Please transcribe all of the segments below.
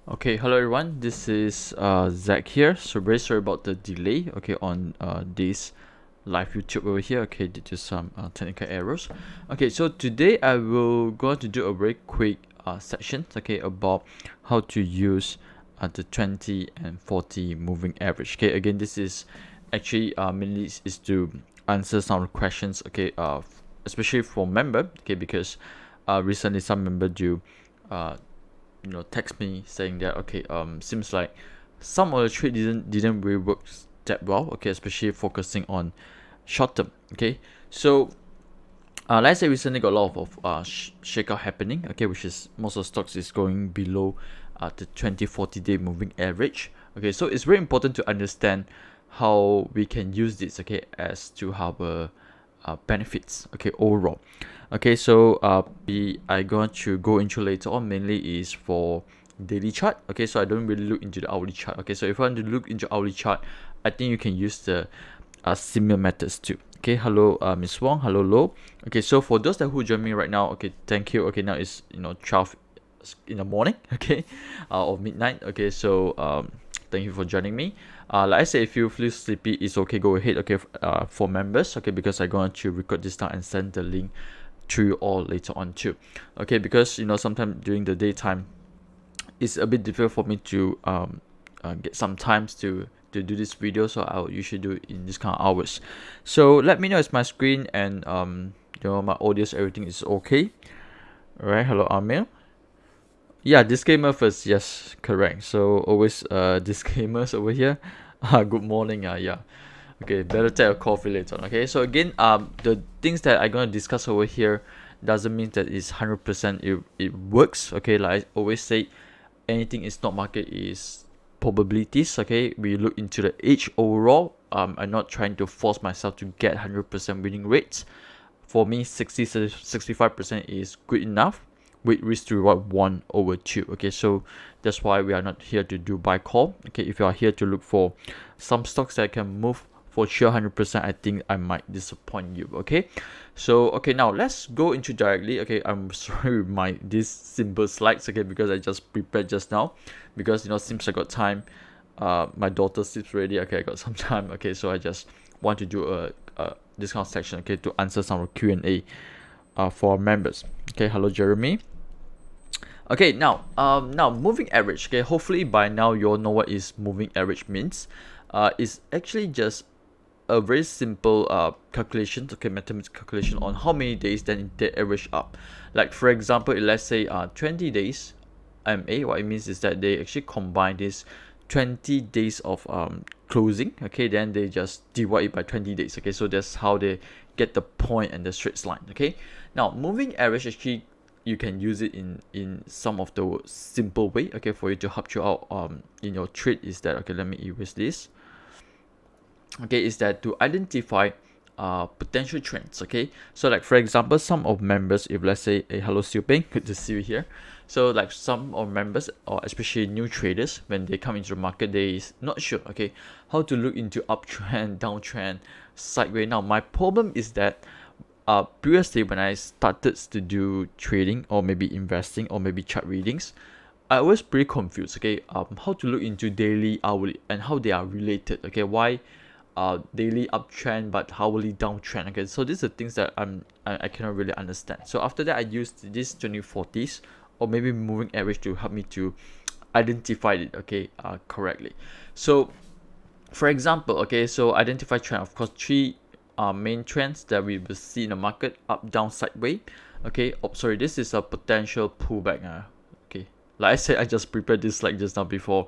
Okay, hello everyone. This is Zach here. So very sorry about the delay. Okay, on this live YouTube over here. Okay, due to some technical errors. Okay, so today I will going to do a very quick section. Okay, about how to use the 20 and 40 moving average. Okay, again, this is actually mainly is to answer some questions. Okay, especially for member. Okay, because recently some member do text me saying that seems like some of the trade didn't really work that well, okay, especially focusing on short term. Okay, so let's say recently got a lot of shakeout happening, okay, which is most of the stocks is going below the 20-40 day moving average. Okay, so it's very important to understand how we can use this, okay, as to our benefits, okay, overall. Okay, so I going to go into later on mainly is for daily chart. Okay, so I don't really look into the hourly chart. Okay, so if I want to look into hourly chart, I think you can use the similar methods too. Okay, hello Miss Wong, hello Lo. Okay, so for those that who join me right now, okay, thank you. Okay, now it's 12 in the morning, okay, or midnight. Okay, so thank you for joining me. Like I said, if you feel sleepy, it's okay, go ahead. Okay, for members, okay, because I'm going to record this down and send the link to you all later on too. Okay, because sometimes during the daytime it's a bit difficult for me to get some times to do this video, so I'll usually do it in this kind of hours. So let me know if my screen and my audio, everything is okay. All right, hello Amir. Yeah, disclaimer first. Yes, correct. So always disclaimers over here. Good morning. Yeah. Okay, better take a coffee later on. Okay, so again, the things that I'm gonna discuss over here doesn't mean that it's 100% it works. Okay, like I always say, anything in stock market is probabilities. Okay, we look into the age overall. I'm not trying to force myself to get 100% winning rates. For me, 65% is good enough with risk to reward 1/2. Okay, so that's why we are not here to do buy call. Okay, if you are here to look for some stocks that can move for sure 100%, I think I might disappoint you. Okay, so okay, now let's go into directly. Okay, I'm sorry with my these simple slides, okay, because I just prepared just now, because since I got time, my daughter sleeps already. Okay, I got some time. Okay, so I just want to do a this kind of section, okay, to answer some Q&A for our members. Okay, hello Jeremy. Okay, now moving average. Okay, hopefully by now you all know what is moving average means. It's actually just a very simple calculation, okay, mathematical calculation on how many days then they average up. Like for example, let's say 20 days MA. What it means is that they actually combine this 20 days of closing, okay, then they just divide it by 20 days. Okay, so that's how they get the point and the straight line. Okay, now moving average, actually you can use it in some of the simple way, okay, for you to help you out in your trade. Is that, okay, let me erase this. Okay, is that to identify potential trends. Okay, so like for example, some of members, if let's say, hey, hello Siu Ping, good to see you here. So like some of members, or especially new traders, when they come into the market, they is not sure, okay, how to look into uptrend, downtrend, sideways. Now my problem is that previously when I started to do trading, or maybe investing, or maybe chart readings, I was pretty confused. Okay, how to look into daily, hourly, and how they are related. Okay, why daily uptrend but hourly downtrend. Okay, so these are things that I cannot really understand. So after that, I used this 20/40s or maybe moving average to help me to identify it, okay, correctly. So for example, okay, so identify trend, of course, three main trends that we will see in the market: up, down, sideways. Okay, oh sorry, this is a potential pullback. Okay, like I said, I just prepared this slide just now before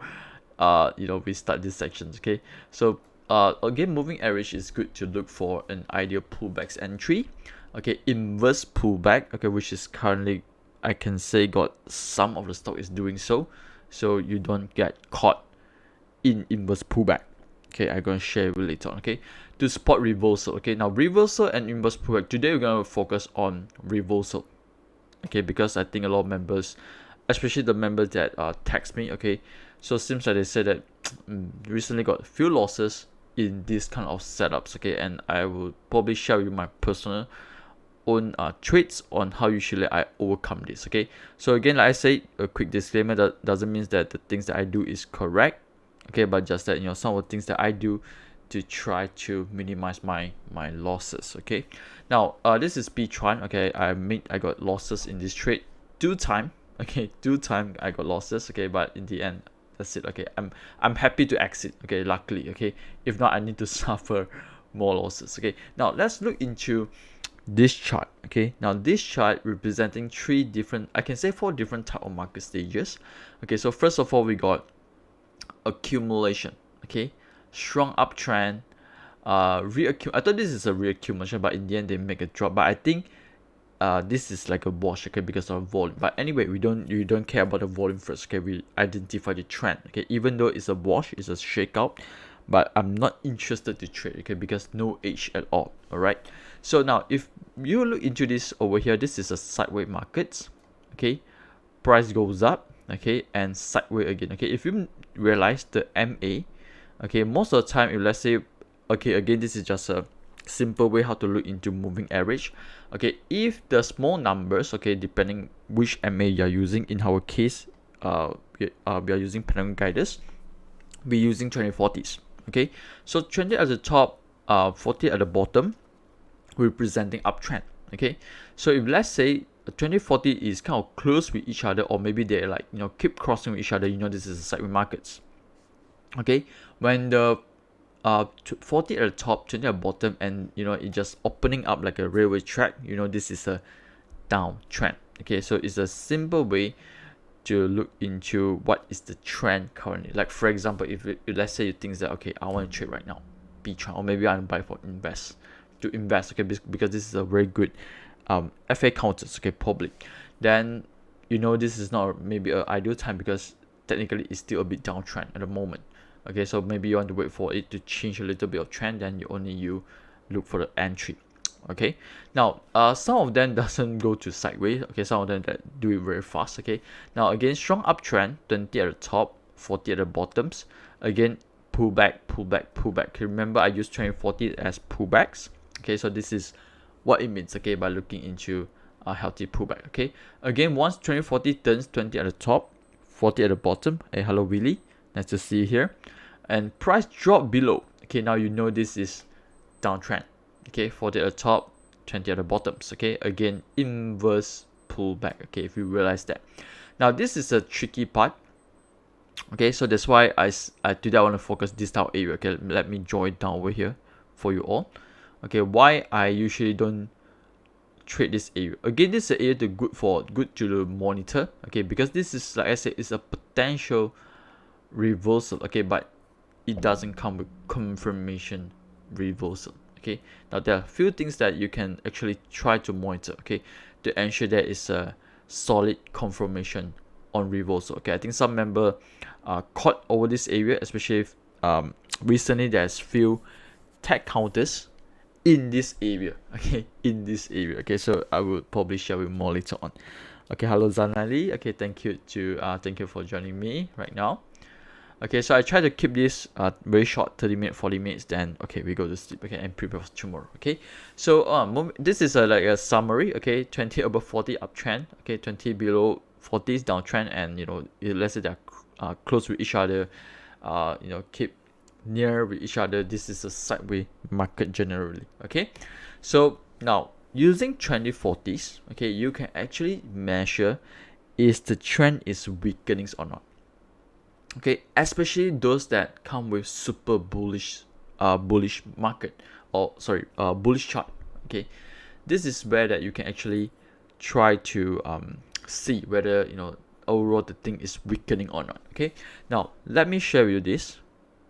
we start this section. Okay, so again, moving average is good to look for an ideal pullbacks entry. Okay, inverse pullback, okay, which is currently, I can say, got some of the stock is doing so you don't get caught in inverse pullback. Okay, I'm gonna share with you later on. Okay, to spot reversal. Okay, now reversal and inverse pullback, today we're gonna focus on reversal. Okay, because I think a lot of members, especially the members that text me, okay, so it seems like they said that recently got a few losses in this kind of setups. Okay, and I will probably share with you my personal own traits on how usually I overcome this. Okay, so again, like I said, a quick disclaimer, that doesn't mean that the things that I do is correct, okay, but just that, you know, some of the things that I do to try to minimize my losses. Okay, now this is P-Tron. Okay, I got losses in this trade 2 times. Okay, 2 times I got losses. Okay, but in the end, that's it. Okay, I'm happy to exit. Okay, luckily. Okay, if not, I need to suffer more losses. Okay, now let's look into this chart. Okay, now this chart representing 4 different type of market stages. Okay, so first of all, we got accumulation. Okay, strong uptrend, I thought this is a reaccumulation, but in the end they make a drop. But I think this is like a wash, okay, because of volume. But anyway, you don't care about the volume first. Okay, we identify the trend. Okay, even though it's a wash, it's a shakeout, but I'm not interested to trade. Okay, because no edge at all. All right, so now if you look into this over here, this is a sideways market. Okay, price goes up, okay, and sideways again. Okay, if you realize the MA, okay, most of the time, if let's say, okay, again, this is just a simple way how to look into moving average. Okay, if the small numbers, okay, depending which MA you are using, in our case, we are using Pentagon Guiders, we're using 2040s. Okay, so 20 at the top, 40 at the bottom, representing uptrend. Okay, so if let's say 2040 is kind of close with each other, or maybe they like, you know, keep crossing with each other, you know, this is a sideways markets. Okay, when the 40 at the top, 20 at the bottom, and you know, it just opening up like a railway track, you know, this is a downtrend. Okay, so it's a simple way to look into what is the trend currently. Like for example, if let's say you think that, okay, I want to trade right now, P-Tron, or maybe I want to buy for invest, okay, because this is a very good FA counters, okay, public, then you know this is not maybe an ideal time, because technically it's still a bit downtrend at the moment. Okay, so maybe you want to wait for it to change a little bit of trend, then you look for the entry. Okay, now some of them doesn't go to sideways. Okay, some of them that do it very fast. Okay, now again, strong uptrend, 20 at the top, 40 at the bottoms. Again, pullback. Okay, remember I use 2040 as pullbacks. Okay, so this is what it means, okay, by looking into a healthy pullback. Okay, again, once 2040 turns 20 at the top, 40 at the bottom, hey, hello Willie, nice to see you here, and price drop below. Okay, now you know this is downtrend. Okay, 40 at the top, 20 at the bottoms. Okay, again, inverse pullback. Okay, if you realize that. Now this is a tricky part. Okay, so that's why today I want to focus this down area. Okay, let me draw it down over here for you all. Okay, why I usually don't trade this area. Again, this is an area good to monitor. Okay, because this is, like I said, it's a potential reversal. Okay, but it doesn't come with confirmation reversal. Okay, now there are a few things that you can actually try to monitor, okay, to ensure that it's a solid confirmation on reversal. Okay, I think some member caught over this area, especially if recently there's few tech counters in this area. Okay, in this area. Okay, so I will probably share with more later on. Okay, hello Zanali. Okay, thank you for joining me right now. Okay, so I try to keep this very short, 30 minutes, 40 minutes, then okay, we go to sleep, okay, and prepare for tomorrow. Okay, so this is like a summary. Okay, 20 above 40 uptrend, okay, 20 below 40 is downtrend, and you know, let's say they're close with each other, you know, keep near with each other, this is a sideways market generally. Okay, so now using 2040s, okay, you can actually measure is the trend is weakening or not. Okay, especially those that come with super bullish market, or sorry, bullish chart. Okay, this is where that you can actually try to see whether, you know, overall the thing is weakening or not. Okay, now let me share with you this.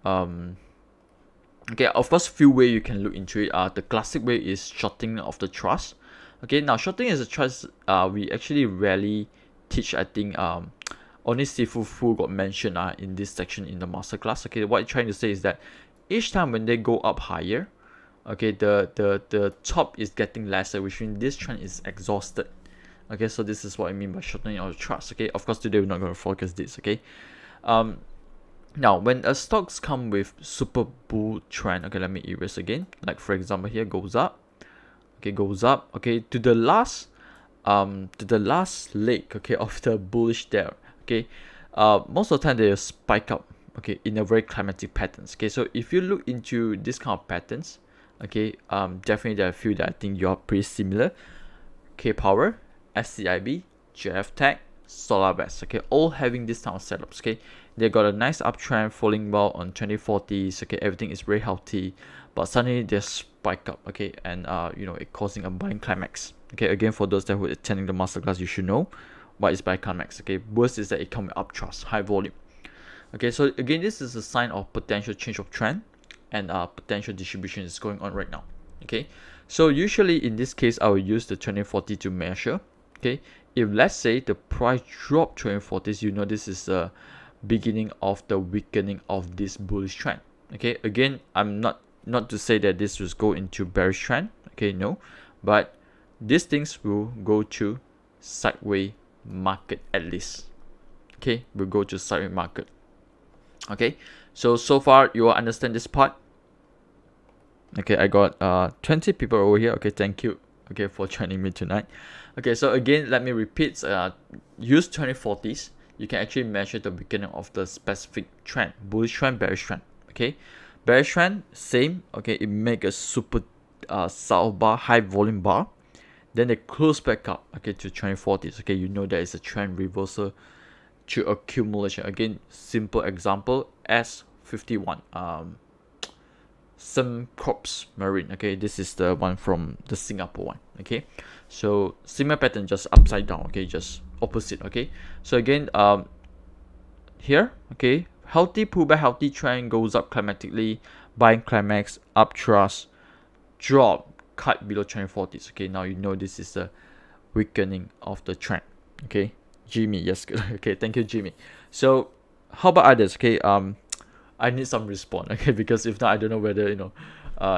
Okay, of course, few way you can look into it. The classic way is shorting of the trust. Okay, now shorting is a trust. We actually rarely teach. I think only Sifu Fu got mentioned in this section in the masterclass. Okay, what I'm trying to say is that each time when they go up higher, okay, the top is getting lesser, which means this trend is exhausted. Okay, so this is what I mean by shortening of the trust. Okay, of course today we're not going to focus this. Okay, now when a stocks come with super bull trend, okay, let me erase again. Like for example here, goes up, okay, goes up, okay, to the last leg, okay, of the bullish there, okay, most of the time they spike up, okay, in a very climatic patterns. Okay, so if you look into this kind of patterns, okay, definitely there are a few that I think you are pretty similar. K Power, SCIB, JF Tech, SolarVest, okay, all having this kind of setups. Okay, they got a nice uptrend, falling well on 2040s. Okay, everything is very healthy, but suddenly they spike up. Okay, and it causing a buying climax. Okay, again, for those that were attending the masterclass, you should know what is buying climax. Okay, worst is that it comes with uptrust, high volume. Okay, so again, this is a sign of potential change of trend, and potential distribution is going on right now. Okay, so usually in this case, I will use the 2040 to measure. Okay, if let's say the price drop 2040s, you know this is the beginning of the weakening of this bullish trend. Okay, again, I'm not to say that this will go into bearish trend. Okay, no, but these things will go to sideways market at least. Okay, we'll go to sideways market. Okay, so far you will understand this part. Okay, I got 20 people over here. Okay, thank you, okay, for joining me tonight. Okay, so again, let me repeat, use 2040s. You can actually measure the beginning of the specific trend, bullish trend, bearish trend. Okay, bearish trend, same. Okay, it make a super south bar, high volume bar, then they close back up, okay, to 2040s. Okay, you know there is a trend reversal to accumulation. Again, simple example, S51, Sembcorp Marine. Okay, this is the one from the Singapore one. Okay, so similar pattern, just upside down. Okay, just opposite. Okay, so again, here, okay, healthy pullback, healthy trend, goes up climatically, buying climax, uptrust, drop, cut below 2040s. Okay, now you know this is the weakening of the trend. Okay, Jimmy, yes, good. Okay, thank you, Jimmy. So how about others? Okay, I need some response. Okay, because if not, I don't know whether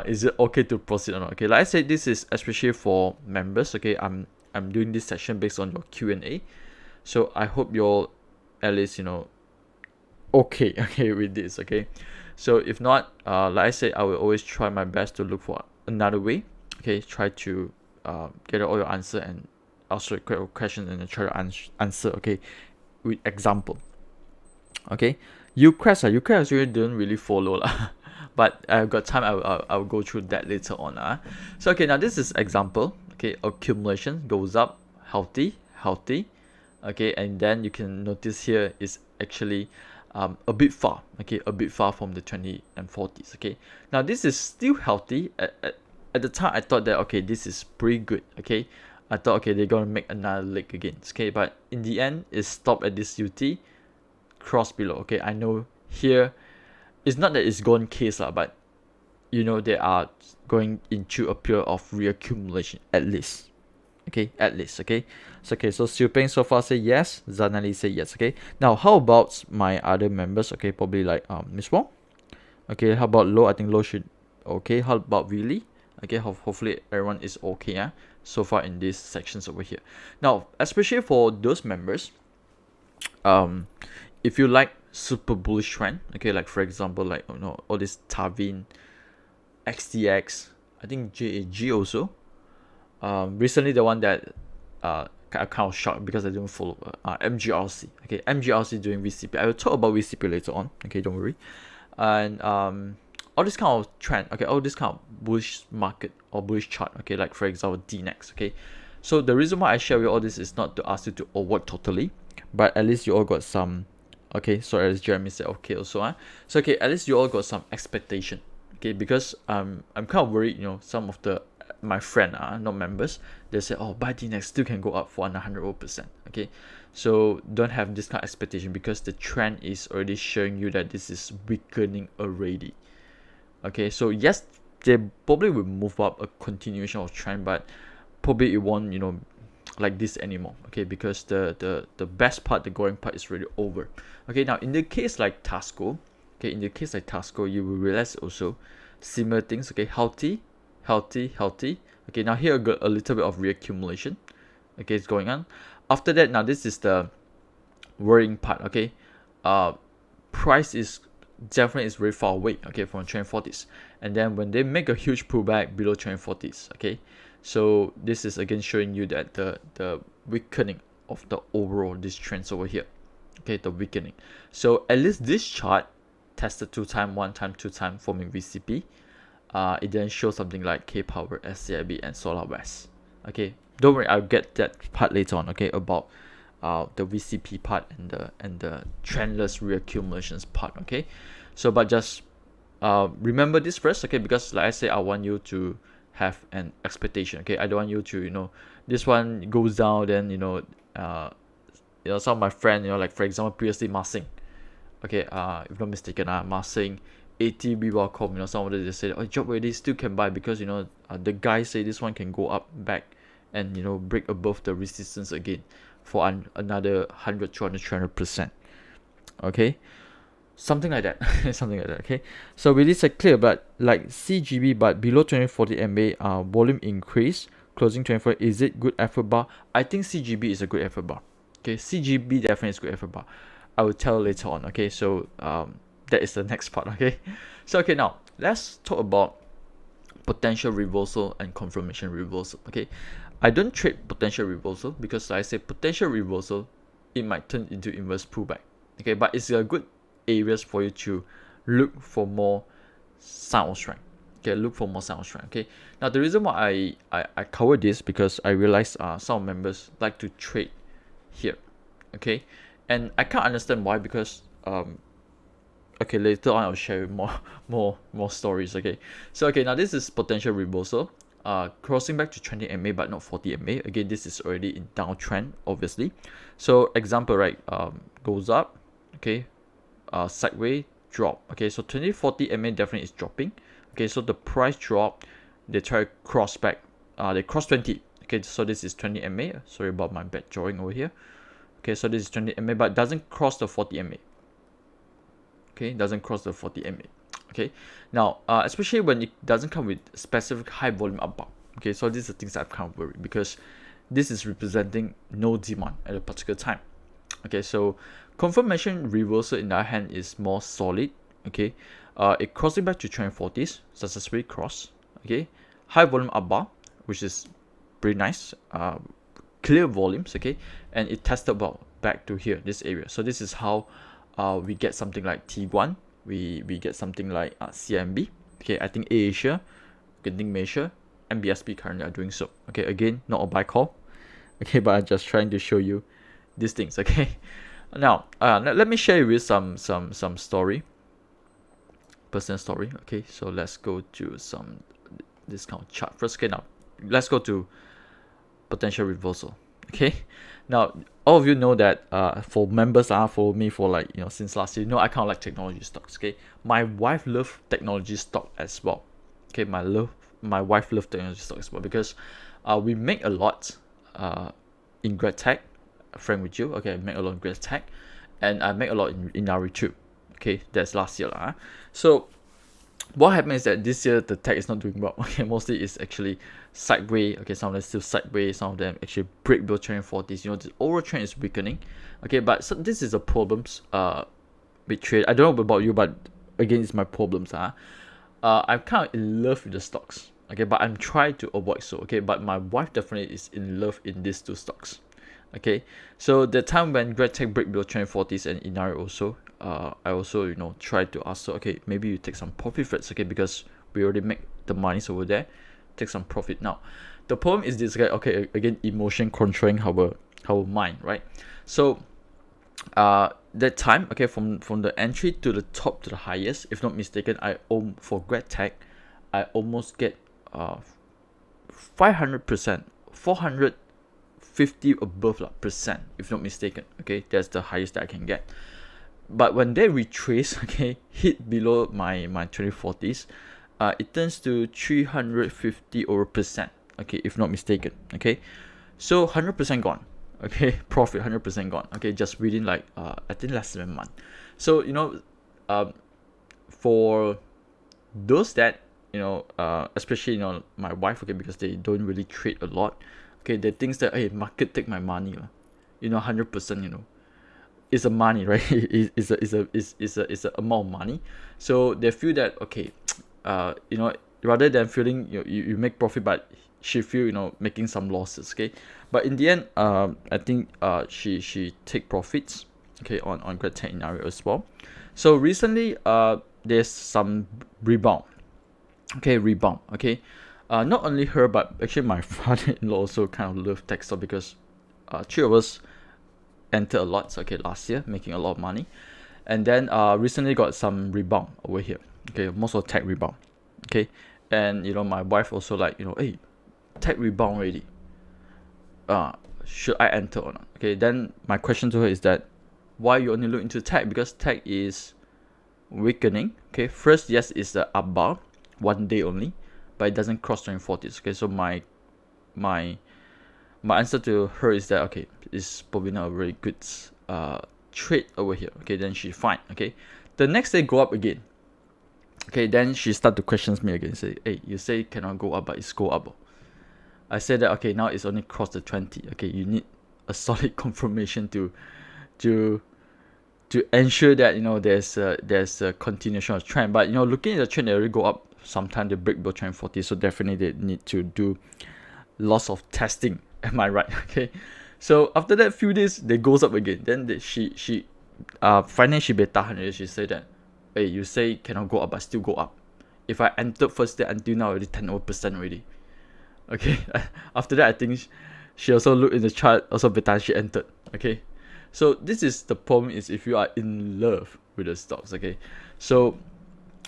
is it okay to proceed or not. Okay, like I said, this is especially for members. Okay, I'm doing this session based on your Q&A, so I hope you're at least okay with this. Okay, so if not, like I said, I will always try my best to look for another way. Okay, try to get all your answer and also your question and try to answer. Okay, with example. Okay, Ucrest actually don't really follow lah. But I've got time, I'll go through that later on. So okay, now this is example. Okay, accumulation goes up, healthy. Okay, and then you can notice here is actually a bit far. Okay, a bit far from the 20 and 40s. Okay, now this is still healthy. At the time, I thought that okay, this is pretty good. Okay, I thought okay, they're gonna make another leg again. Okay, but in the end, it stopped at this UT, cross below. Okay, I know here it's not that it's gone case but they are going into a period of reaccumulation at least. Okay, at least. Okay, so Siupeng so far say yes, Zanali say yes. Okay, now how about my other members? Okay, probably like Miss Wong. Okay, how about Lo? I think Lo should okay. How about Willie? Okay, hopefully everyone is okay so far in these sections over here. Now, especially for those members, if you like super bullish trend, okay, like for example, like all this Tavin, XTX, I think JAG also. Recently the one that I kind of shocked because I didn't follow MGRC. Okay, MGRC doing VCP. I will talk about VCP later on. Okay, don't worry. And all this kind of trend. Okay, all this kind of bullish market or bullish chart. Okay, like for example DNEX. Okay, so the reason why I share with all this is not to ask you to overwork totally, but at least you all got some. Okay, sorry, as Jeremy said, okay also. So okay, at least you all got some expectation. Okay, because I'm kind of worried, some of my friend not members, they say, oh, buy DNEX still can go up for 100%. Okay, so don't have this kind of expectation because the trend is already showing you that this is weakening already. Okay, so yes, they probably will move up a continuation of trend, but probably it won't like this anymore. Okay, because the best part, the going part, is really over. Okay, now in the case like Tasco, you will realize also similar things. Okay, healthy. Okay, now here got a little bit of reaccumulation. Okay, it's going on. After that, now this is the worrying part. Okay, price is definitely very far away. Okay, from 2040s, and then when they make a huge pullback below 2040s, okay, So this is again showing you that the weakening of the overall this trends over here. Okay, the weakening. So at least this chart tested 2 time, 1 time, 2 time, forming VCP. It then shows something like K Power, SCIB, and Solar West. Okay, don't worry, I'll get that part later on. Okay, about the VCP part and the trendless reaccumulations part. Okay, so but just remember this first. Okay, because like I say, I want you to have an expectation. Okay, I don't want you to this one goes down, then some of my friend, like for example previously Marsing. Okay, if not mistaken, Marsing, 80 Wacom, some of them just say, oh, job where they still can buy because the guy say this one can go up back and break above the resistance again for another 100, 200, 300%. Okay, something like that. Something like that. Okay, so with this clear, but like CGB but below 2040 MA, volume increase, closing 24, is it good effort bar? I think CGB is a good effort bar. Okay, CGB definitely is good effort bar. I will tell later on. Okay, so that is the next part. Okay, so okay, now let's talk about potential reversal and confirmation reversal. Okay, I don't trade potential reversal because like I say potential reversal, it might turn into inverse pullback. Okay, but it's a good areas for you to look for more sound strength. Okay, look for more sound strength. Okay, now the reason why I cover this because I realized some members like to trade here. Okay, and I can't understand why because okay, later on I'll share more stories. Okay, so okay, now this is potential reversal, crossing back to 20 MA but not 40 MA. Again, this is already in downtrend obviously. So example, right, goes up, okay, sideways drop. Okay, so 2040 MA definitely is dropping. Okay, so the price drop, they try to cross back, they cross 20. Okay, so this is 20 MA. Sorry about my bad drawing over here. Okay, so this is 20 MA but doesn't cross the 40 MA. Okay, doesn't cross the 40 MA. Okay, now especially when it doesn't come with specific high volume above. Okay, so these are things that I'm kind of worried because this is representing no demand at a particular time. Okay, so confirmation reversal in the other hand is more solid. Okay, it crossing back to 2040s, successfully cross. Okay, high volume above, which is pretty nice. Clear volumes. Okay, and it tested about back to here, this area. So this is how we get something like T1, we get something like CMB. Okay, I think Asia, getting measure, MBSP currently are doing so. Okay, again, not a buy call. Okay, but I'm just trying to show you these things. Okay, now let me share with some story, personal story. Okay, so let's go to some this kind of chart first. Okay, now let's go to potential reversal. Okay, now all of you know that for members for me for like since last year, I kind of like technology stocks. Okay, my wife loves technology stock as well. Okay, my wife loves technology stock as well because we make a lot in grad tech. Frank with you. Okay, I make a lot in grad tech and I make a lot in our YouTube. Okay, that's last year so what happened is that this year the tech is not doing well. Okay, mostly it's actually sideways. Okay, some of them still sideways, some of them actually break below 2040s. The overall trend is weakening. Okay, but so this is a problems with trade. I don't know about you, but again, it's my problems. I'm kind of in love with the stocks. Okay, but I'm trying to avoid so. Okay, but my wife definitely is in love in these two stocks. Okay, so the time when grad tech break below 2040s and Inari also, I also try to ask her, okay, maybe you take some profit first. Okay, because we already make the monies over there, take some profit. Now the problem is this guy. Okay, again, emotion controlling our mind, right? So that time, okay, from the entry to the top to the highest, if not mistaken, for grad tech I almost get 500%, 450 above percent, if not mistaken. Okay, that's the highest that I can get. But when they retrace, okay, hit below my 2040s, it turns to 350 over percent. Okay, if not mistaken. Okay, so 100% gone. Okay, profit 100% gone. Okay, just within like I think less than a month. So for those that especially my wife, okay, because they don't really trade a lot. Okay, they think that, hey, market take my money 100%. It's a money, right? It's a amount of money. So they feel that, okay, rather than feeling you make profit, but she feel, you know, making some losses, okay. But in the end, I think she take profits, okay, on GrabTech in area as well. So recently, there's some rebound, okay. Not only her, but actually my father-in-law also kind of love tech stock, because three of us entered a lot, okay, last year, making a lot of money. And then recently got some rebound over here, okay, most of tech rebound, okay. And you know, my wife also like, you know, hey, tech rebound already, should I enter or not? Okay, then my question to her is that, why you only look into tech? Because tech is weakening, okay. First, yes, it's the up bar, 1 day only, but it doesn't cross 2040s, okay. So my answer to her is that, okay, it's probably not a very good trade over here, okay. Then she fine, okay. The next day go up again, okay. Then she start to questions me again, say, hey, you say it cannot go up, but it's go up. I said that, okay, now it's only crossed the 20, okay. You need a solid confirmation to ensure that, you know, there's a continuation of trend. But you know, looking at the trend, they already go up. Sometimes they break below trend 40, so definitely they need to do lots of testing. Am I right? Okay. So after that few days, they goes up again. Then she finally she beta 100. She said that, hey, you say cannot go up, but still go up. If I entered first day until now, already 10% already. Okay. After that, I think she also looked in the chart, also beta, she entered. Okay. So this is the problem, is if you are in love with the stocks, okay. So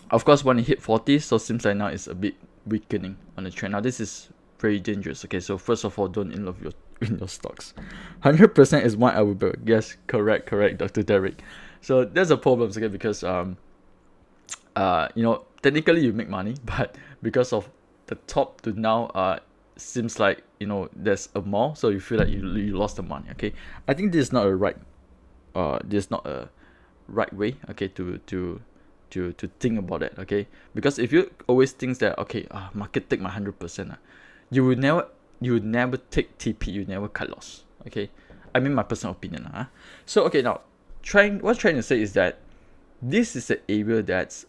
of course, when it hit 40, so seems like now it's a bit weakening on the trend. Now this is very dangerous, okay. So first of all, don't in love in your stocks. 100% is why I would buy. Yes, correct, Dr. Derek. So there's a problem, okay, because you know, technically you make money, but because of the top to now, seems like, you know, there's a more, so you feel like you lost the money, okay. I think this is not a right way, okay, to think about it, okay. Because if you always think that, okay, market take my 100%, you would never take TP, you never cut loss, okay. I mean, my personal opinion, So okay, now what I'm trying to say is that this is an area that's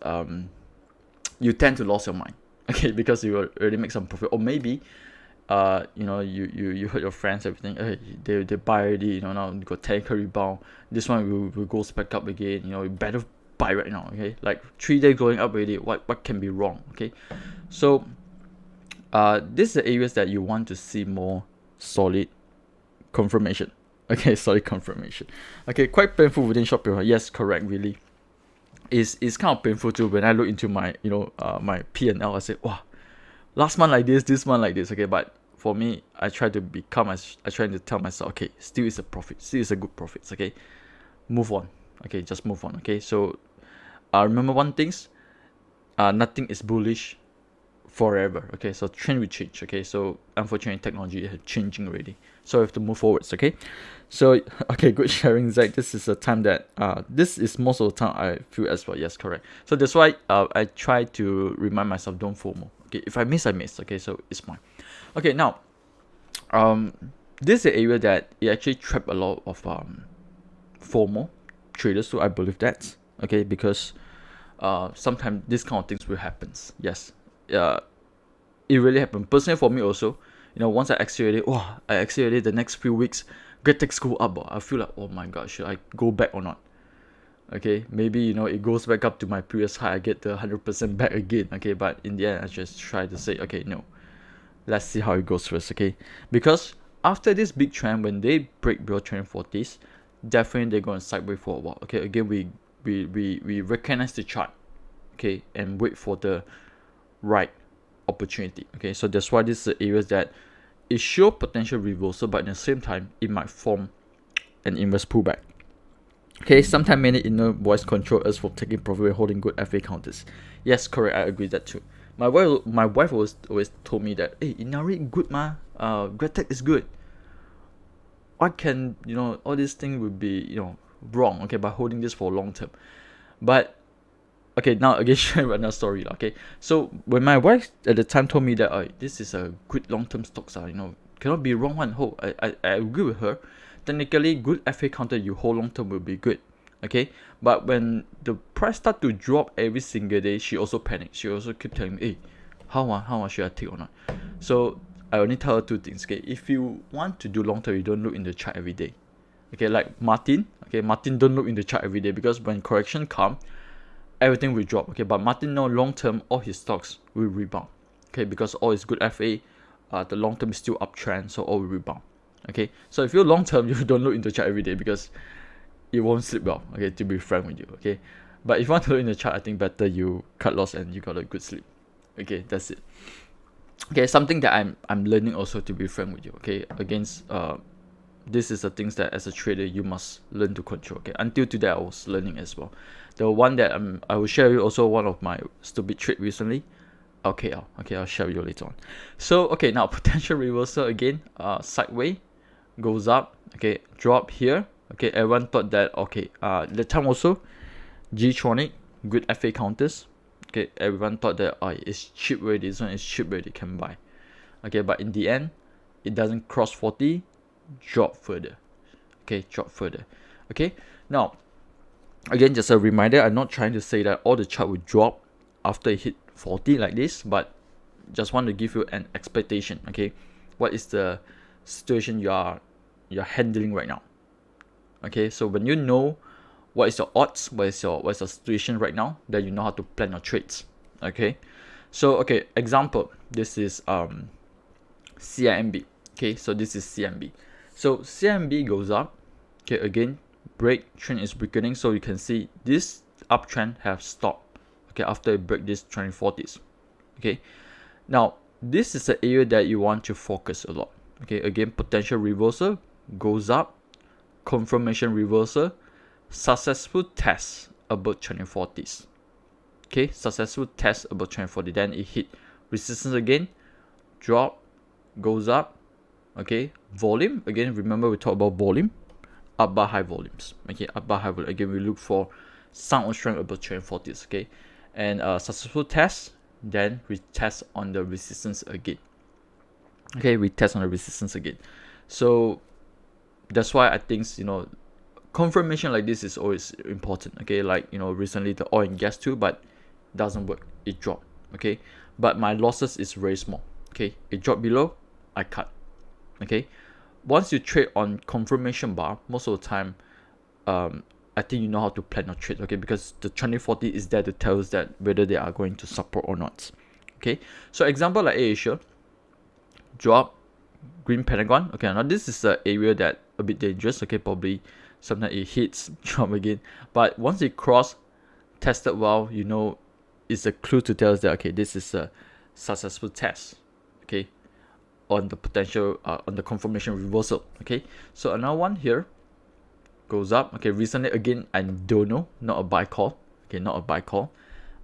you tend to lose your mind, okay, because you already make some profit, or maybe you know, you heard your friends, everything, hey, they buy already, you know, now you got technical rebound, this one will go back up again, you know, you better buy right now, okay. Like 3 days going up already, what can be wrong, okay. So this is the areas that you want to see more solid confirmation, okay. Solid confirmation, okay. Quite painful within short period, yes, correct, really. It's kind of painful too when I look into my, you know, my P&L. I say, wow, last month like this month like this, okay. But for me, I try to tell myself, okay, still is a profit, still is a good profit, okay. Move on, okay, just move on, okay. So remember one things, nothing is bullish forever, okay. So trend will change, okay. So unfortunately, technology is changing already, so we have to move forwards, okay. So okay, good sharing, Zach. This is a time that this is most of the time I feel as well. Yes, correct. So that's why I try to remind myself, don't FOMO, okay. If I miss, okay. So it's fine, okay. Now this is the area that it actually trap a lot of FOMO traders, so I believe that, okay, because sometimes this kind of things will happen. Yes, it really happened. Personally, for me also, you know, once I accelerated, the next few weeks, GrabTech go up. I feel like, oh my god, should I go back or not? Okay, maybe, you know, it goes back up to my previous high, I get the 100% back again, okay. But in the end, I just try to say, okay, no, let's see how it goes first, okay. Because after this big trend, when they break below trend 40s, definitely they're going to sideways for a while, okay. Again, we recognize the chart, okay, and wait for the right opportunity, okay. So that's why this is the areas that it show potential reversal, but at the same time it might form an inverse pullback, okay. Sometimes many inner voice control us from taking profit and holding good FA counters. Yes, correct, I agree that too. My wife always told me that, hey, Inari good ma, GrabTech is good. What can, you know, all these things would be, you know, wrong, okay, by holding this for long term. But okay, now again, share another story, okay. So when my wife at the time told me that, oh, this is a good long-term stocks, you know, cannot be wrong one. I agree with her. Technically, good FA counter you hold long-term will be good, okay. But when the price start to drop every single day, she also panicked. She also keep telling me, hey, how much should I take or not? So I only tell her two things. Okay, if you want to do long term, you don't look in the chart every day. Okay, like Martin. Okay, Martin don't look in the chart every day, because when correction come, everything will drop. Okay, but Martin know long term all his stocks will rebound. Okay, because all is good FA, the long term is still uptrend, so all will rebound. Okay, so if you're long term, you don't look in the chart every day, because you won't sleep well. Okay, to be frank with you. Okay, but if you want to look in the chart, I think better you cut loss and you got a good sleep. Okay, that's it. Okay, something that I'm learning also, to be frank with you. Okay, against this is the things that as a trader you must learn to control. Okay, until today I was learning as well. The one that I will share with you also, one of my stupid trade recently. Okay, I'll share with you later on. So okay, now potential reversal again, sideways, goes up. Okay, drop here. Okay, everyone thought that okay, the time also G-Tronic, good FA counters. Okay, everyone thought that it's cheap already, this one is cheap already, can buy. Okay, but in the end, it doesn't cross 40, drop further. Okay, drop further. Okay, now again, just a reminder, I'm not trying to say that all the chart will drop after it hit 40 like this, but just want to give you an expectation. Okay, what is the situation you're handling right now? Okay, so when you know what is your odds, what is your situation right now, then you know how to plan your trades. Okay, so okay, example, this is CIMB. Okay, so this is CIMB. So CIMB goes up. Okay, again, break, trend is weakening, so you can see this uptrend have stopped. Okay, after it break this 2040s. Okay, now this is the area that you want to focus a lot. Okay, again, potential reversal goes up, confirmation reversal, successful test above 2040s. Okay, successful test above 2040, then it hit resistance again, drop, goes up. Okay, volume again, remember we talked about volume, up by high volumes. Okay, up by high volume again, we look for sound strength above 2040s. Okay, and successful test, then we test on the resistance again. Okay, we test on the resistance again. So that's why I think, you know, confirmation like this is always important. Okay, like, you know, recently the oil and gas too, but doesn't work, it dropped. Okay, but my losses is very small. Okay, it dropped below, I cut. Okay, once you trade on confirmation bar, most of the time I think you know how to plan your trade. Okay, because the 2040 is there to tell us that whether they are going to support or not. Okay, so example like Asia, drop, green pentagon. Okay, now this is the area that a bit dangerous. Okay, probably sometimes it hits, drop again, but once it cross, tested well, you know, it's a clue to tell us that okay, this is a successful test. Okay, on the potential on the confirmation reversal. Okay, so another one here goes up. Okay, recently again, I don't know, not a buy call. Okay, not a buy call.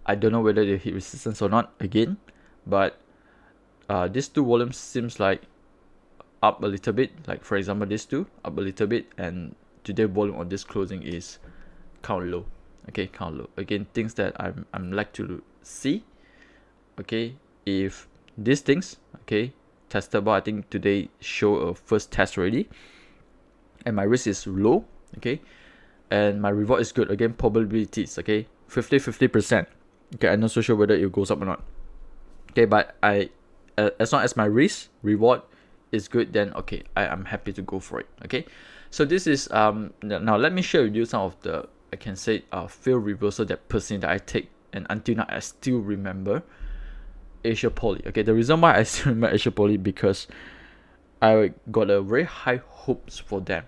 I don't know whether they hit resistance or not again, but these two volumes seems like up a little bit. Like for example, these two up a little bit, and today volume on this closing is count low. Okay, count low. Again, things that I'm like to see. Okay, if these things, okay, testable, I think today show a first test already, and my risk is low. Okay, and my reward is good. Again, probabilities, okay, 50%. Okay, I'm not so sure whether it goes up or not. Okay, but I as long as my risk reward is good, then okay, I'm happy to go for it. Okay, so this is now let me share with you some of the, I can say, fail reversal that personally that I take, and until now I still remember Asia Poly. Okay, the reason why I still remember Asia Poly, because I got a very high hopes for them.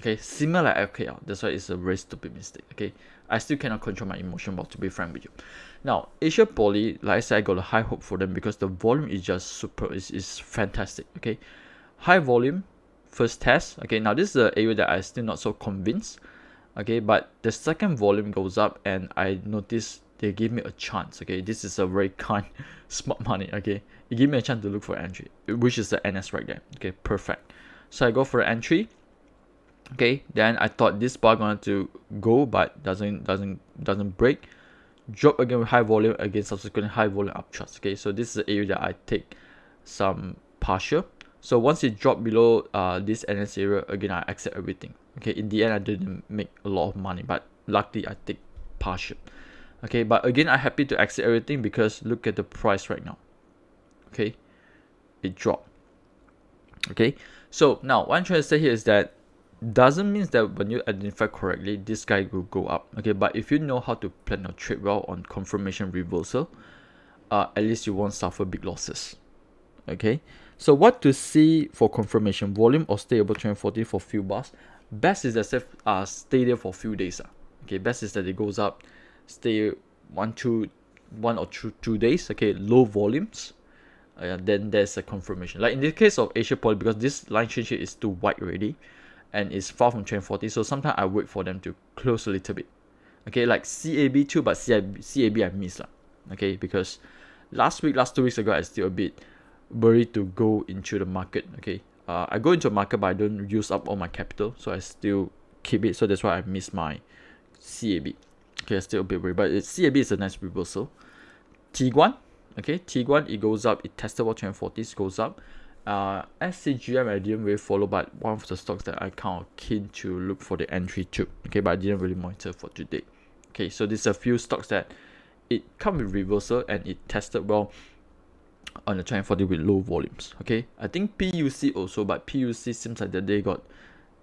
Okay, similar like FKL, that's why it's a very stupid mistake. Okay, I still cannot control my emotion, but to be frank with you, now Asia Poly, like I said, I got a high hope for them because the volume is just super, is fantastic. Okay, high volume, first test. Okay, now this is the area that I still not so convinced. Okay, but the second volume goes up, and I noticed they give me a chance. Okay, this is a very kind, smart money. Okay, it give me a chance to look for entry, which is the NS right there. Okay, perfect. So I go for entry. Okay, then I thought this bar going to go, but doesn't break. Drop again with high volume, again subsequently high volume upthrust. Okay, so this is the area that I take some partial. So once it dropped below this NS area, again I accept everything. Okay, in the end I didn't make a lot of money, but luckily I take partial. Okay, but again I'm happy to accept everything because look at the price right now. Okay, it dropped. Okay, so now what I'm trying to say here is that doesn't mean that when you identify correctly, this guy will go up. Okay, but if you know how to plan your trade well on confirmation reversal, at least you won't suffer big losses. Okay, so what to see for confirmation? Volume or stay above 240 for few bars. Best is that stay there for a few days. Okay, best is that it goes up, stay one or two days. Okay, low volumes. Then there's a confirmation. Like in the case of Asia Poly, because this line change here is too wide already, and it's far from 240. So sometimes I wait for them to close a little bit. Okay, like CAB too, but CAB I missed. Okay, because last 2 weeks ago I still a bit worried to go into the market. Okay, I go into the market, but I don't use up all my capital, so I still keep it. So that's why I miss my CAB. Okay, I still a bit worried, but CAB is a nice reversal. Tiguan, okay, Tiguan, it goes up, it tested about 240, it goes up. SCGM I didn't really follow, but one of the stocks that I kind of keen to look for the entry too. Okay, but I didn't really monitor for today. Okay, so there's a few stocks that it come with reversal and it tested well on the 240 with low volumes. Okay, I think PUC also, but PUC seems like that they got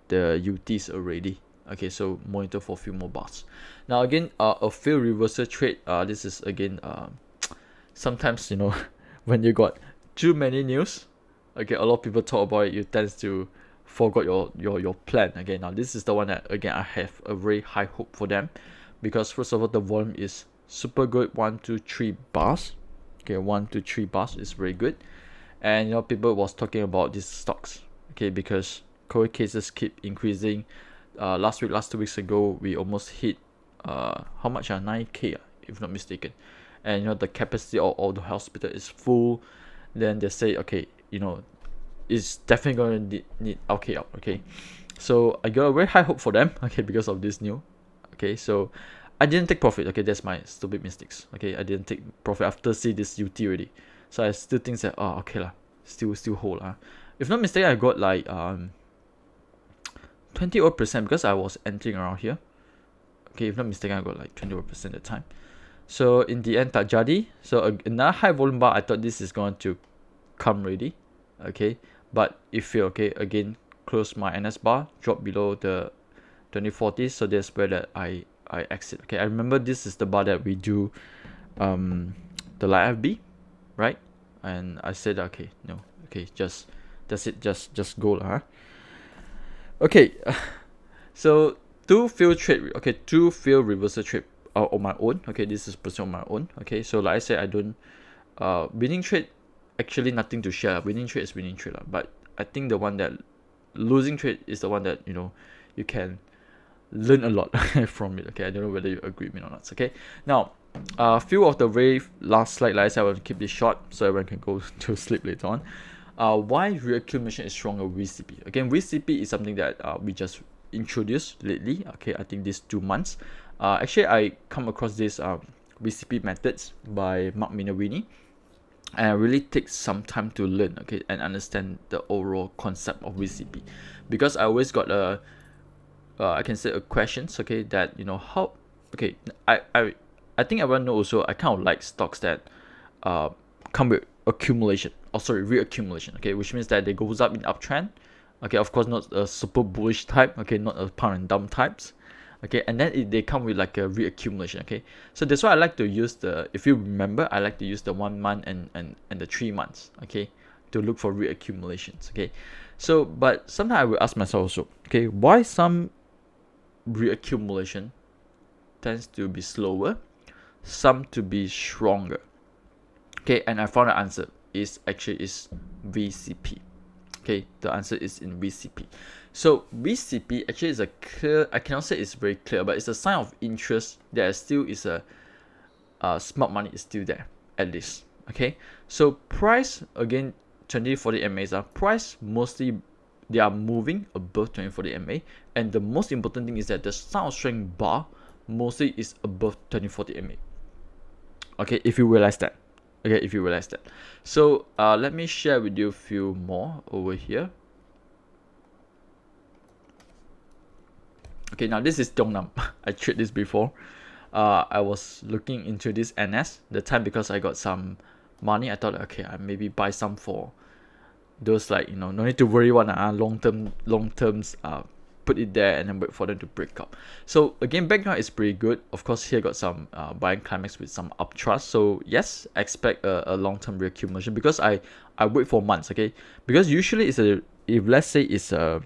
the UTs already. Okay, so monitor for a few more bars. Now again, a failed reversal trade. This is again sometimes, you know, when you got too many news, okay, a lot of people talk about it, you tend to forget your plan. Okay, now this is the one that again I have a very high hope for them, because first of all the volume is super good, 1 2 3 bars. Okay, 1 2 3 bars is very good, and you know people was talking about these stocks. Okay, because COVID cases keep increasing. Last 2 weeks ago we almost hit how much 9k if not mistaken, and you know the capacity of all the hospital is full. Then they say, okay, you know, it's definitely going to need LK out. Okay, so I got a very high hope for them. Okay, because of this new. Okay, so I didn't take profit. Okay, that's my stupid mistakes. Okay, I didn't take profit after see this UT already. So I still think that okay lah, still hold If not mistaken, I got like 20% because I was entering around here. Okay, if not mistaken, I got like 20% at the time. So in the end, tak jadi. So another high volume bar, I thought this is going to come ready. Okay, but it failed. Okay, again, close my NS bar, drop below the 2040. So that's where that I exit. Okay, I remember this is the bar that we do the live FB, right? And I said, okay, no, okay, that's it, just go lah. Okay, so two failed reversal trade on my own. Okay, this is personal on my own. Okay, so like I said, I don't winning trade, actually nothing to share. Winning trade is winning trade, but I think the one that losing trade is the one that, you know, you can learn a lot from it. Okay, I don't know whether you agree with me or not. Okay, now few of the very last slide, like I said, I want to keep this short so everyone can go to sleep later on. Why reaccumulation is stronger VCP? Again, VCP is something that we just introduced lately. Okay, I think these 2 months. Actually, I come across this VCP methods by Mark Minervini, and I really take some time to learn, okay, and understand the overall concept of VCP, because I always got I can say a questions, okay, that, you know, how, okay, I think everyone knows also I kind of like stocks that come with accumulation, reaccumulation, okay, which means that they goes up in uptrend, okay, of course not a super bullish type, okay, not a pound and dump types, okay, and then they come with like a reaccumulation. Okay, so that's why I like to use if you remember, I like to use the 1 month and the 3 months, okay, to look for reaccumulations. Okay, so but sometimes I will ask myself also, okay, why some reaccumulation tends to be slower, some to be stronger. Okay, and I found the answer is VCP. Okay, the answer is in VCP. So VCP actually is a clear, I cannot say it's very clear, but it's a sign of interest. There still is a smart money is still there at least. Okay, so price again 2040 MAs are price mostly they are moving above 2040 MA, and the most important thing is that the sound strength bar mostly is above 2040 MA. Okay, if you realize that. Okay, if you realize that. So let me share with you a few more over here. Okay, now this is Dongnan. I tried this before. I was looking into this NS the time because I got some money. I thought, okay, I maybe buy some for those like, no need to worry one, long terms, put it there and then wait for them to break up. So again, background is pretty good. Of course, here got some buying climax with some uptrust. So yes, expect a long-term reaccumulation, because I wait for months, okay? Because usually it's if let's say it's a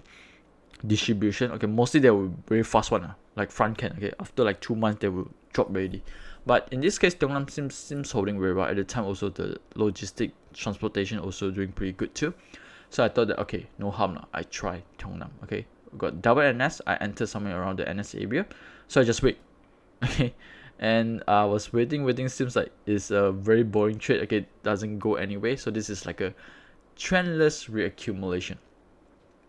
distribution, okay, mostly they will very fast one, like front can, okay, after like 2 months they will drop already. But in this case, Donglam seems holding very well. At the time also, the logistic transportation also doing pretty good too. So I thought that, okay, no harm now, I try Donglam. Okay, got double NS, I enter somewhere around the NS area, so I just wait. Okay, and I was waiting, seems like it's a very boring trade. Okay, doesn't go anyway. So this is like a trendless reaccumulation.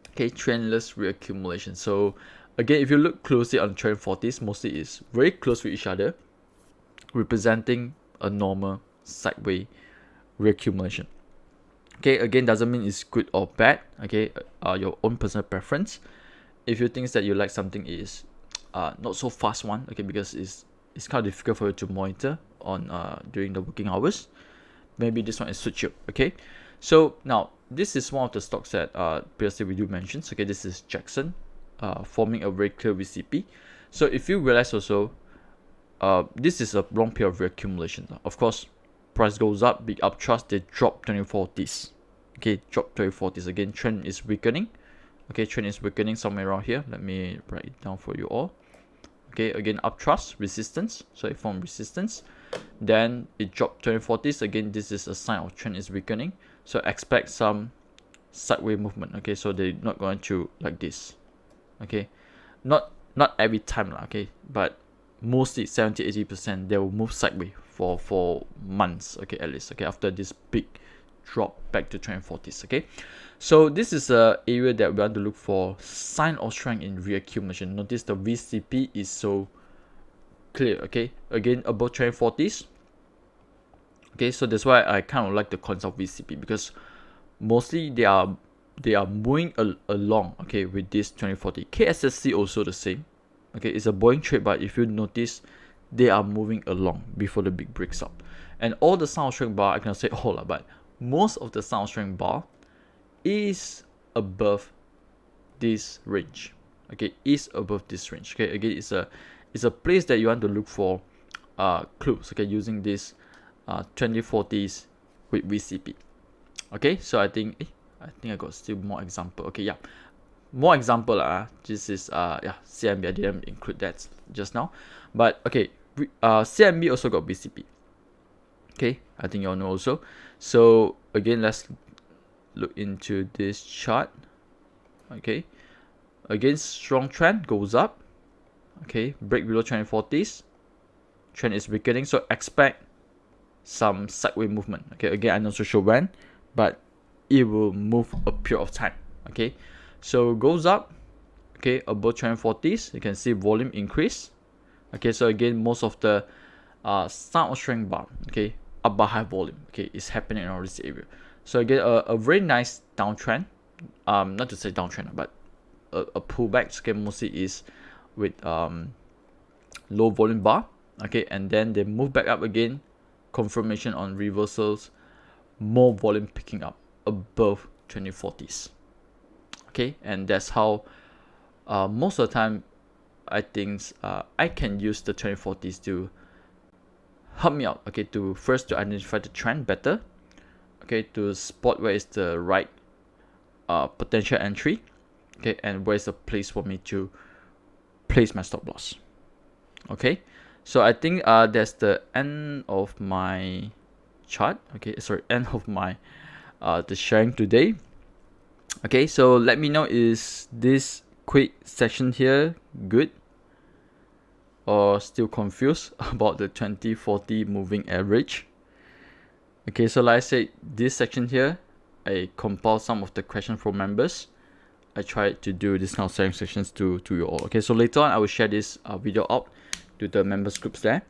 Okay, trendless reaccumulation. So again, if you look closely on trend 40s, mostly is very close to each other, representing a normal sideways reaccumulation. Okay, again, doesn't mean it's good or bad. Okay, your own personal preference. If you think that you like something is not so fast one, okay, because it's kind of difficult for you to monitor on during the working hours, maybe this one is suit you. Okay, so now this is one of the stocks that previously we do mention. Okay, this is Jackson, forming a very clear VCP. So if you realize also, this is a long period of reaccumulation. Of course, price goes up, big uptrust, they drop 2040s. Okay, drop 2040s. Again, trend is weakening. Okay, trend is weakening somewhere around here. Let me write it down for you all. Okay, again, uptrust, resistance. So it formed resistance. Then it dropped 2040s. Again, this is a sign of trend is weakening. So expect some sideways movement. Okay, so they're not going to like this. Okay, not every time, okay, but mostly 70-80% they will move sideways for months, okay, at least, okay, after this big drop back to 2040s. Okay, so this is a area that we want to look for sign of strength in reaccumulation. Notice the VCP is so clear. Okay, again above 2040s. Okay, so that's why I kind of like the concept of VCP, because mostly they are moving along, okay, with this 2040. KSSC also the same. Okay, it's a boring trade, but if you notice, they are moving along before the big breaks up. And all the sound strength bar, I cannot say all, but most of the sound strength bar is above this range. Okay, is above this range. Okay, again, it's a place that you want to look for clues. Okay, using this 2040s with VCP. Okay, so I think I got still more example. Okay, yeah, more example. This is CMB. I didn't include that just now, but okay, CMB also got VCP. Okay, I think you all know also. So again, let's look into this chart. Okay, again, strong trend goes up. Okay, break below 2040s. Trend is weakening, so expect some sideways movement. Okay, again, I'm not so sure when, but it will move a period of time. Okay, so goes up. Okay, above 2040s, you can see volume increase. Okay, so again, most of the sound strength bar, okay, up by high volume, okay, is happening around this area. So again, a very nice downtrend. Not to say downtrend, but a pullback. Okay, mostly is with low volume bar. Okay, and then they move back up again. Confirmation on reversals, more volume picking up above 2040s. Okay, and that's how most of the time I think I can use the 2040s to help me out. Okay, to identify the trend better. Okay, to spot where is the right potential entry. Okay, and where is the place for me to place my stop loss. Okay, so I think that's the end of my chart. Okay, sorry, end of my the sharing today. Okay, so let me know, is this quick session here good, or still confused about the 2040 moving average? Okay, so like I said, this section here, I compiled some of the questions from members. I tried to do this kind of sharing sections to you all. Okay, so later on I will share this video out to the members groups there,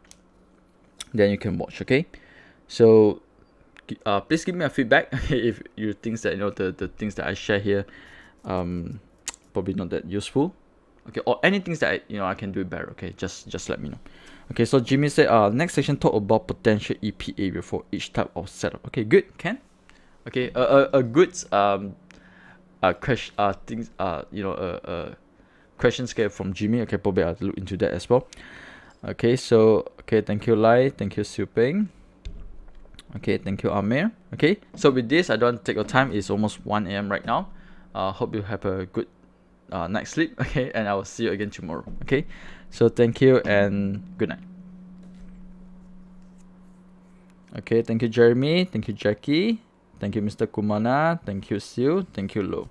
then you can watch. Okay, so please give me a feedback if you think that the things that I share here probably not that useful. Okay, or any things that I can do better. Okay, just let me know. Okay, so Jimmy said next section talk about potential EP area for each type of setup. Okay, good, Ken. Okay, a good question things question scale from Jimmy. Okay, probably I'll look into that as well. Okay, so okay, thank you Lai, thank you Siu Ping. Okay, thank you Amir. Okay, so with this, I don't take your time. It's almost 1 a.m. right now. Hope you have a good night's sleep. Okay, and I will see you again tomorrow. Okay, so thank you and good night. Okay, thank you Jeremy, thank you Jackie, thank you Mr. Kumana, thank you Siu, thank you Lo.